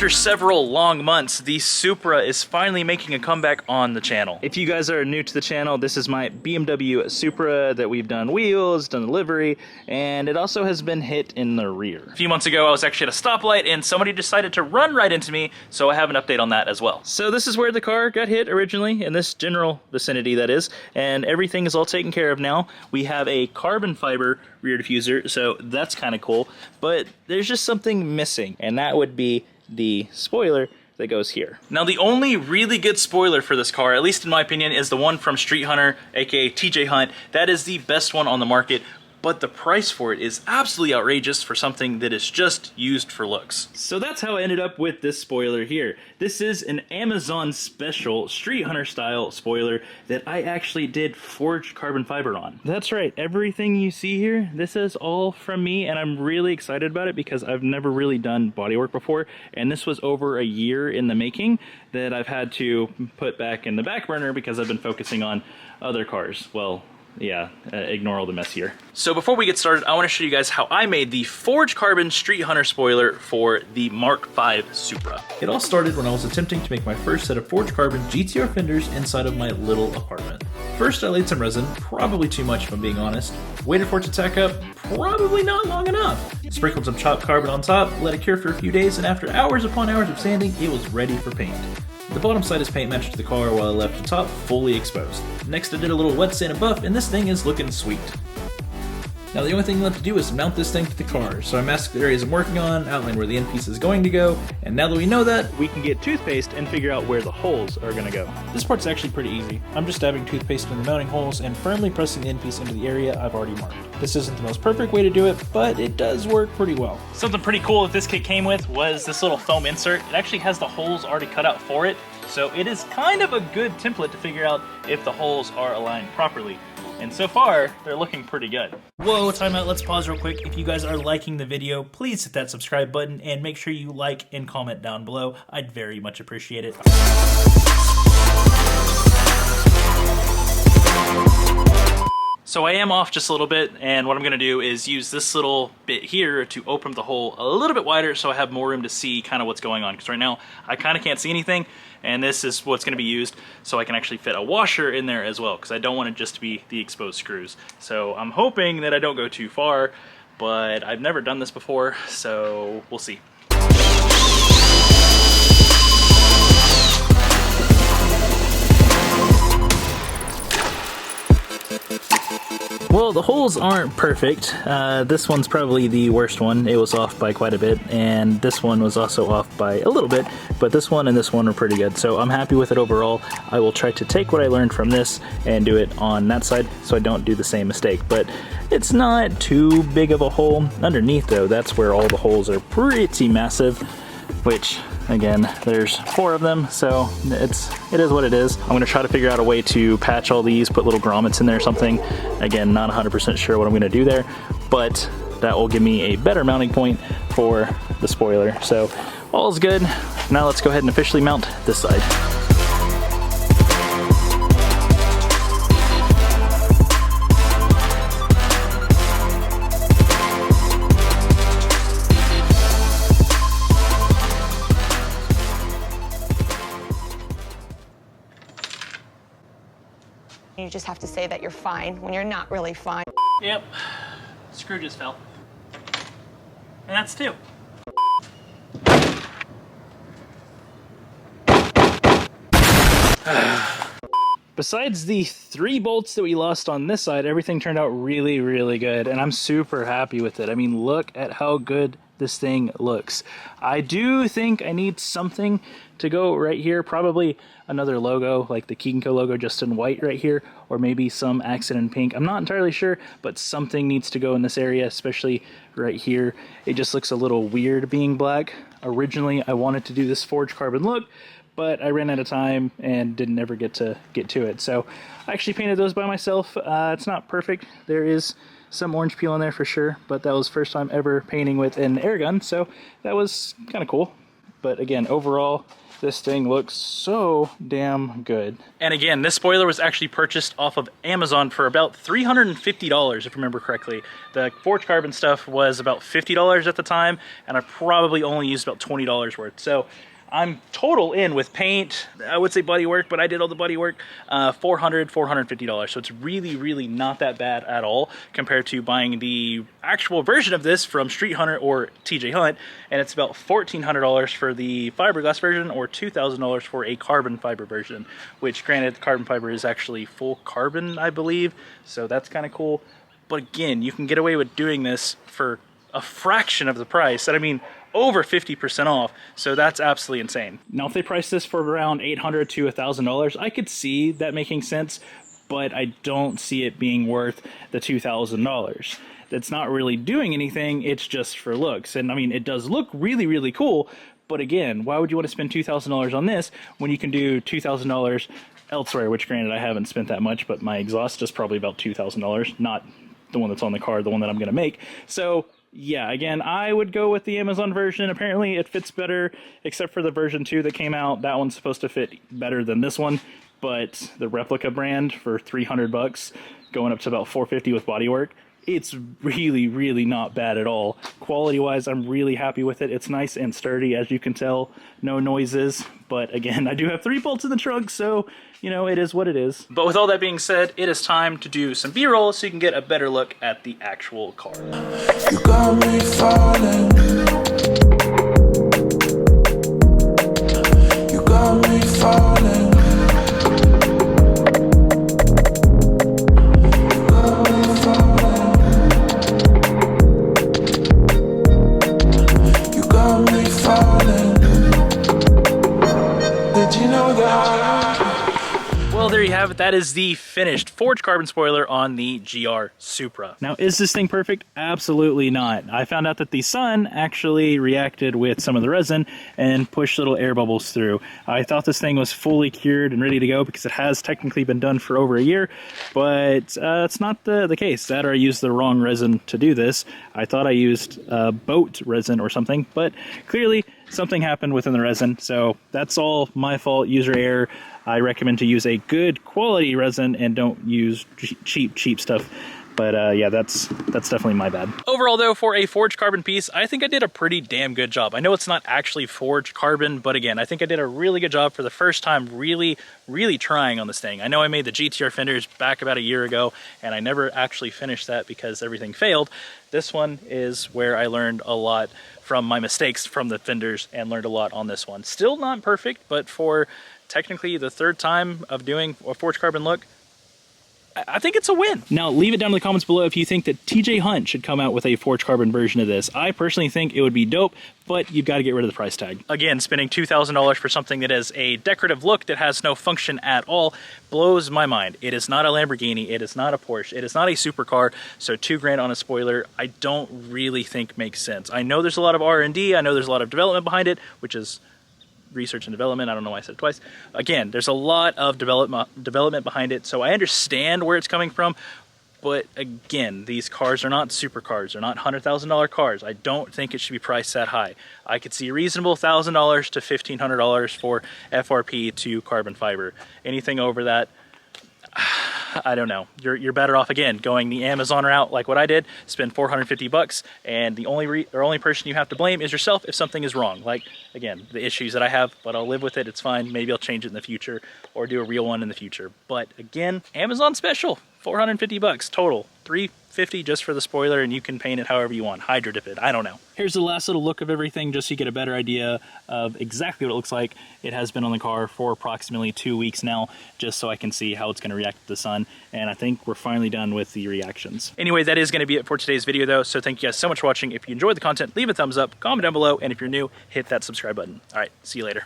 After several long months, the Supra is finally making a comeback on the channel. If you guys are new to the channel, this is my BMW Supra that we've done wheels, done the livery, and it also has been hit in the rear. A few months ago, I was actually at a stoplight and somebody decided to run right into me, so I have an update on that as well. So this is where the car got hit originally, in this general vicinity that is, and everything is all taken care of now. We have a carbon fiber rear diffuser, so that's kind of cool, but there's just something missing, and that would be the spoiler that goes here. Now, the only really good spoiler for this car, at least in my opinion, is the one from Street Hunter, aka TJHUNT. That is the best one on the market, but the price for it is absolutely outrageous for something that is just used for looks. So that's how I ended up with this spoiler here. This is an Amazon special Street Hunter style spoiler that I actually did forged carbon fiber on. That's right, everything you see here, this is all from me, and I'm really excited about it because I've never really done bodywork before, and this was over a year in the making that I've had to put back in the back burner because I've been focusing on other cars. Well, yeah, ignore all the mess here. So before we get started, I want to show you guys how I made the forged carbon Street Hunter spoiler for the Mark V Supra. It all started when I was attempting to make my first set of forged carbon GTR fenders inside of my little apartment. First, I laid some resin, probably too much if I'm being honest. Waited for it to tack up, probably not long enough. Sprinkled some chopped carbon on top, let it cure for a few days, and after hours upon hours of sanding, it was ready for paint. The bottom side is paint matched to the car while I left the top fully exposed. Next, I did a little wet sand and buff, and this thing is looking sweet. Now the only thing left to do is mount this thing to the car, so I masked the areas I'm working on, outlined where the end piece is going to go, and now that we know that, we can get toothpaste and figure out where the holes are going to go. This part's actually pretty easy. I'm just dabbing toothpaste in the mounting holes and firmly pressing the end piece into the area I've already marked. This isn't the most perfect way to do it, but it does work pretty well. Something pretty cool that this kit came with was this little foam insert. It actually has the holes already cut out for it, so it is kind of a good template to figure out if the holes are aligned properly. And so far, they're looking pretty good. Whoa, time out, let's pause real quick. If you guys are liking the video, please hit that subscribe button and make sure you like and comment down below. I'd very much appreciate it. So I am off just a little bit, and what I'm gonna do is use this little bit here to open the hole a little bit wider so I have more room to see kind of what's going on. Because right now, I kind of can't see anything, and this is what's gonna be used so I can actually fit a washer in there as well, because I don't want it just to be the exposed screws. So I'm hoping that I don't go too far, but I've never done this before, so we'll see. Well, the holes aren't perfect. This one's probably the worst one. It was off by quite a bit, and this one was also off by a little bit, but this one and this one are pretty good. So I'm happy with it overall. I will try to take what I learned from this and do it on that side so I don't do the same mistake. But it's not too big of a hole. Underneath though, that's where all the holes are pretty massive, which again, there's 4 of them, so it is what it is. I'm gonna try to figure out a way to patch all these, put little grommets in there or something. Again, not 100% sure what I'm gonna do there, but that will give me a better mounting point for the spoiler. So all is good. Now let's go ahead and officially mount this side. You just have to say that you're fine when you're not really fine. Yep, screw just fell. And that's 2. Besides the 3 bolts that we lost on this side, everything turned out really, really good, and I'm super happy with it. I mean, look at how good this thing looks. I do think I need something to go right here, probably another logo like the Keegan Co logo just in white right here, or maybe some accent in pink. I'm not entirely sure, but something needs to go in this area, especially right here. It just looks a little weird being black. Originally I wanted to do this forged carbon look, but I ran out of time and didn't ever get to it. So I actually painted those by myself. It's not perfect. There is some orange peel on there for sure, but that was the first time ever painting with an air gun, so that was kind of cool. But again, overall, This thing looks so damn good. And again, this spoiler was actually purchased off of Amazon for about $350, if I remember correctly. The forged carbon stuff was about $50 at the time, and I probably only used about $20 worth. So I'm total in with paint, I would say body work, but I did all the body work, $450. So it's really, really not that bad at all compared to buying the actual version of this from Street Hunter or TJHUNT, and it's about $1,400 for the fiberglass version or $2,000 for a carbon fiber version, which granted, the carbon fiber is actually full carbon, I believe, so that's kind of cool. But again, you can get away with doing this for a fraction of the price, and I mean, over 50% off, so that's absolutely insane. Now, if they price this for around $800 to $1,000, I could see that making sense, but I don't see it being worth the $2,000. That's not really doing anything, it's just for looks. And I mean, it does look really, really cool, but again, why would you want to spend $2,000 on this when you can do $2,000 elsewhere, which granted, I haven't spent that much, but my exhaust is probably about $2,000, not the one that's on the car, the one that I'm going to make. So yeah, again, I would go with the Amazon version. Apparently it fits better, except for the version 2 that came out. That one's supposed to fit better than this one, but the replica brand for $300, going up to about $450 with bodywork, it's really, really not bad at all. Quality-wise, I'm really happy with it. It's nice and sturdy, as you can tell. No noises, but again, I do have 3 bolts in the trunk, so, you know, it is what it is. But with all that being said, it is time to do some B-roll so you can get a better look at the actual car. You got me falling. You got me falling. Well, there you have it. That is the finished forged carbon spoiler on the GR Supra. Now, is this thing perfect? Absolutely not. I found out that the sun actually reacted with some of the resin and pushed little air bubbles through. I thought this thing was fully cured and ready to go because it has technically been done for over a year, but it's not the case. That or I used the wrong resin to do this. I thought I used boat resin or something, but clearly something happened within the resin, so that's all my fault, user error. I recommend to use a good quality resin and don't use cheap stuff. But yeah, that's definitely my bad. Overall though, for a forged carbon piece, I think I did a pretty damn good job. I know it's not actually forged carbon, but again, I think I did a really good job for the first time really trying on this thing. I know I made the GTR fenders back about a year ago, and I never actually finished that because everything failed. This one is where I learned a lot from my mistakes from the fenders and learned a lot on this one. Still not perfect, but for technically the 3rd time of doing a forged carbon look, I think it's a win. Now, leave it down in the comments below if you think that TJHUNT should come out with a forged carbon version of this. I personally think it would be dope, but you've got to get rid of the price tag. Again, spending $2,000 for something that is a decorative look that has no function at all blows my mind. It is not a Lamborghini, it is not a Porsche, it is not a supercar, so $2 grand on a spoiler, I don't really think makes sense. I know there's a lot of R&D, I know there's a lot of development behind it, which is research and development. I don't know why I said it twice. Again, there's a lot of development behind it, so I understand where it's coming from. But again, these cars are not supercars. They're not $100,000 cars. I don't think it should be priced that high. I could see a reasonable $1,000 to $1,500 for FRP to carbon fiber. Anything over that, I don't know. You're better off again going the Amazon route like what I did. Spend $450, and the only person you have to blame is yourself if something is wrong. Like again, the issues that I have, but I'll live with it. It's fine. Maybe I'll change it in the future or do a real one in the future. But again, Amazon special, $450 total. $350 just for the spoiler, and you can paint it however you want. Hydro dip it. I don't know. Here's the last little look of everything just so you get a better idea of exactly what it looks like. It has been on the car for approximately 2 weeks now, just so I can see how it's going to react to the sun, and I think we're finally done with the reactions. Anyway, that is going to be it for today's video though, so thank you guys so much for watching. If you enjoyed the content, leave a thumbs up, comment down below, and if you're new, hit that subscribe button. All right, see you later.